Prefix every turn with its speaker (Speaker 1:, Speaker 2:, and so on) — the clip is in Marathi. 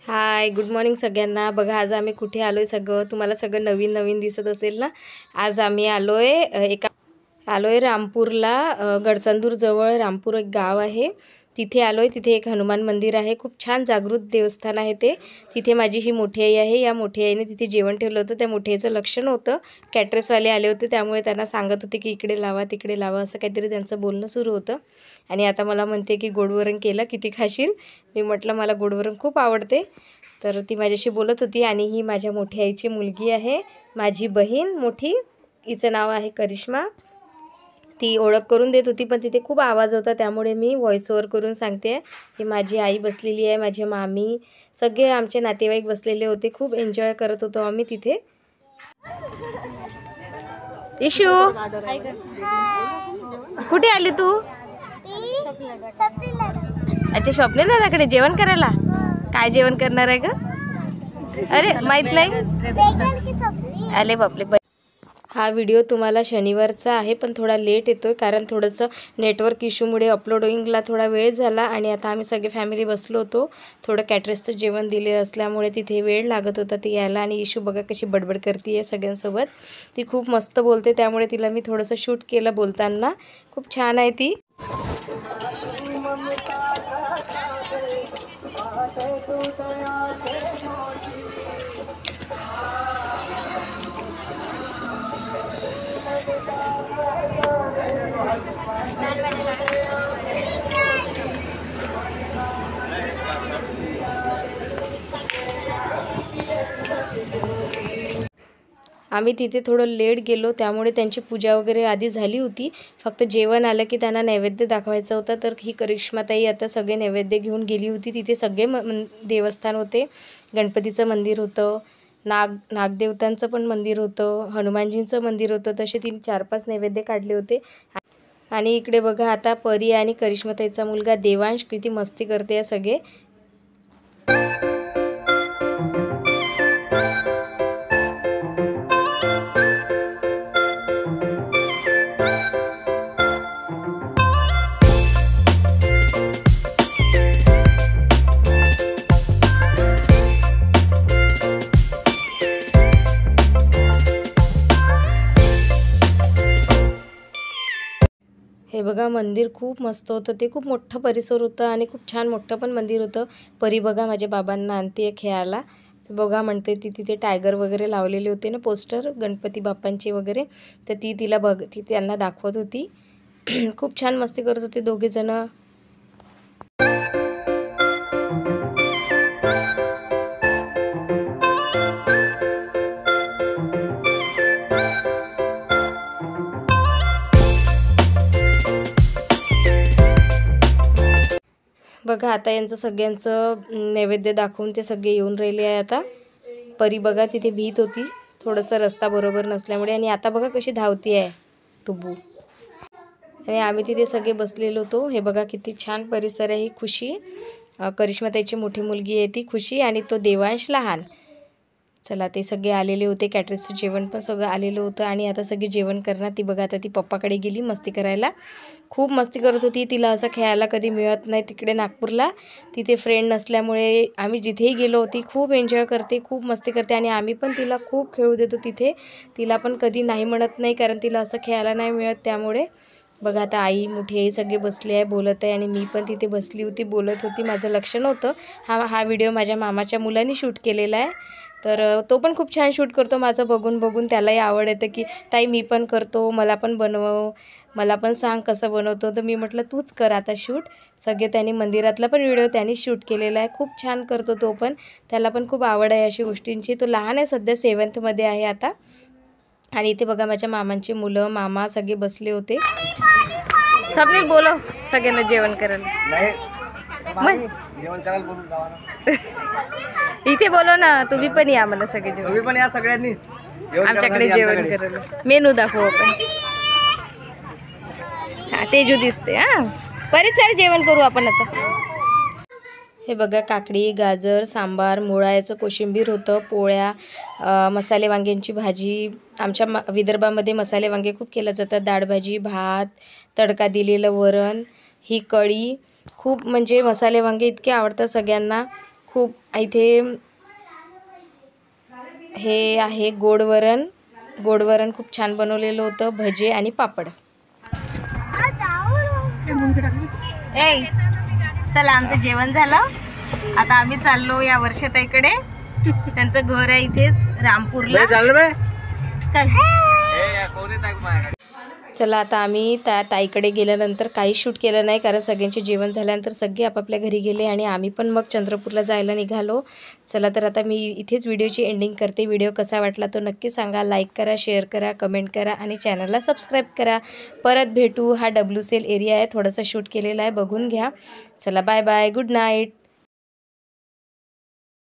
Speaker 1: हाय, गुड मॉर्निंग सगळ्यांना। बघा आज आम्ही कुठे आलोय, तुम्हाला सगळं नवीन नवीन दिसत असेल ना। आज आम्ही आलोय रामपूरला, गडचंदूर जवळ रामपूर एक गाव आहे, तिथे आलोय। तिथे एक हनुमान मंदिर आहे, खूप छान जागृत देवस्थान आहे ते। तिथे माझी ही मोठी आई आहे, या मोठी आईने तिथे जेवण ठेवलं होतं। त्या मोठी आईचं लक्ष नव्हतं, कॅटरेसवाले आले होते, त्यामुळे त्यांना सांगत होते की इकडे लावा तिकडे लावा, असं काहीतरी त्यांचं बोलणं सुरू होतं। आणि आता मला म्हणते की गोडवरण केलं, किती खाशील? मी म्हटलं मला गोडवरण खूप आवडते। तर ती माझ्याशी बोलत होती। आणि ही माझ्या मोठी आईची मुलगी आहे, माझी बहीण मोठी, हिचं नाव आहे करिश्मा। ती ओळख करून देत होती, पण तिथे खूप आवाज होता, त्यामुळे मी व्हॉइस ओव्हर करून सांगते। ही माझी आई बसलेली आहे, माझी मामी, सगळे आमचे नातेवाईक बसलेले होते। खूप एन्जॉय करत होतो आम्ही तिथे। इशू, कुठे आली तू? अच्छा, स्वप्नील दादाकडे जेवण करायला? काय जेवण करणार आहे ग? अरे माहित नाही। अरे बापले। हा व्हिडिओ तुम्हाला शनिवारचा आहे, पण थोडा लेट येतोय, कारण थोडंसं नेटवर्क इश्यूमुळे अपलोडिंगला थोडा वेळ झाला। आणि आता आम्ही सगळे फॅमिली बसलो होतो, थोडं कॅटरेसचं जेवण दिले असल्यामुळे तिथे वेळ लागत होता ते यायला। आणि इशू बघा कशी बडबड करते आहे सगळ्यांसोबत, ती खूप मस्त बोलते, त्यामुळे तिला मी थोडंसं शूट केलं बोलताना। खूप छान आहे ती। आम्ही तिथे थोडं लेट गेलो, त्यामुळे त्यांची पूजा वगैरे आधी झाली होती, फक्त जेवण आलं की त्यांना नैवेद्य दाखवायचा होता। तर ही करिश्माताई आता सगळे नैवेद्य घेऊन गेली होती। तिथे सगळे देवस्थान होते, गणपतीचं मंदिर होतं, नागदेवतांचं पण मंदिर होतं, हनुमानजींचं मंदिर होतं, तसे 3-4-5 नैवेद्य काढले होते। आणि इकडे बघा आता परी आणि करिश्माताईचा मुलगा देवांश किती मस्ती करते आहे सगळे। हे बघा मंदिर खूप मस्त होतं, ते खूप मोठं परिसर होतं आणि खूप छान मोठं पण मंदिर होतं। परी बघा माझ्या बाबांना आणते खेळायला, बघा म्हणते ती तिथे टायगर वगैरे लावलेले होते ना पोस्टर गणपती बाप्पांचे वगैरे, तर ती ती त्यांना दाखवत होती। खूप छान मस्ती करत होते दोघेजण। बघा आता यांचं सगळ्यांचं नैवेद्य दाखवून ते सगळे येऊन राहिले आहे आता। परी बघा तिथे भीत होती, थोडंसं रस्ता बरोबर नसल्यामुळे, आणि आता बघा कशी धावती आहे टुबू। आणि आम्ही तिथे सगळे बसलेलो होतो। हे बघा किती छान परिसर आहे। ही खुशी, करिश्माताईची मोठी मुलगी आहे ती खुशी, आणि तो देवांश लहान। चला ते सगळे आलेले होते, कॅटरेसचं जेवण पण सगळं आलेलं होतं, आणि आता सगळे जेवण करणार। ती बघा आता ती पप्पाकडे गेली मस्ती करायला, खूप मस्ती करत होती। तिला असं खेळायला कधी मिळत नाही तिकडे नागपूरला, तिथे फ्रेंड नसल्यामुळे। आम्ही जिथेही गेलो होती खूप एन्जॉय करते, खूप मस्ती करते, आणि आम्ही पण तिला खूप खेळू देतो तिथे, तिला पण कधी नाही म्हणत नाही, कारण तिला असं खेळायला नाही मिळत त्यामुळे। बघा आता आई मोठी आई सगळे बसले आहे, बोलत आहे, आणि मी पण तिथे बसली होती बोलत होती, माझं लक्ष नव्हतं। हा व्हिडिओ माझ्या मामाच्या मुलांनी शूट केलेला आहे, तर तो पण खूप छान शूट करतो, माझं बघून बघून त्यालाही आवड येतं की ताई मी पण करतो, मला पण बनव, मला पण सांग कसं बनवतो। तर मी म्हटलं तूच कर आता शूट। सगळे त्यांनी मंदिरातला पण व्हिडिओ त्यांनी शूट केलेला आहे, खूप छान करतो तो पण, त्याला पण खूप आवड आहे अशी गोष्टींची। तो लहान आहे सध्या 7th आहे आता। आणि इथे बघा माझ्या मामांची मुलं मामा सगळे बसले होते। स्वप्नील बोलो सगळ्यांना जेवण करायला, इथे बोलो ना, तुम्ही पण या, मला सगळे जेवण, तुम्ही पण या सगळ्यांनी आमच्याकडे जेवण करायला। मेनू दाखवू आपण, हा तेजू दिसते, हा परिसर जेवण करू आपण आता। हे बघा काकडी गाजर सांबार मुळाचं कोशिंबीर होतं, पोळ्या, मसाले वांग्यांची भाजी। आमच्या विदर्भामध्ये मसाले वांगे खूप केलं जातात, डाळ भाजी भात तडका दिलेलं वरण, ही कढी, खूप म्हणजे मसाले वांगे इतके आवडतात सगळ्यांना, खूप इथे हे आहे गोडवरण. गोडवरण खूप छान बनवलेलं होतं, भजे आणि पापड. चला आमचं जेवण झालं. आता आम्ही चाललो या वर्षताईकडे. त्यांचं घर आहे इथेच रामपूरला. चल चला आता आम्ही ताईकडे गेल्यानंतर काही शूट केलं नाही, कारण सगळ्यांचे जेवण झाल्यानंतर सगळे आपापल्या घरी गेले आणि आम्ही पण मग चंद्रपूरला जायला निघालो. चला तर आता मी इथेच व्हिडिओची एंडिंग करते. व्हिडिओ कसा वाटला तो नक्की सांगा. लाईक करा, शेअर करा, कमेंट करा आणि चॅनलला सबस्क्राईब करा. परत भेटू. हा WCL एरिया आहे, थोडंसं शूट केलेला आहे, बघून घ्या. चला बाय बाय, गुड नाईट.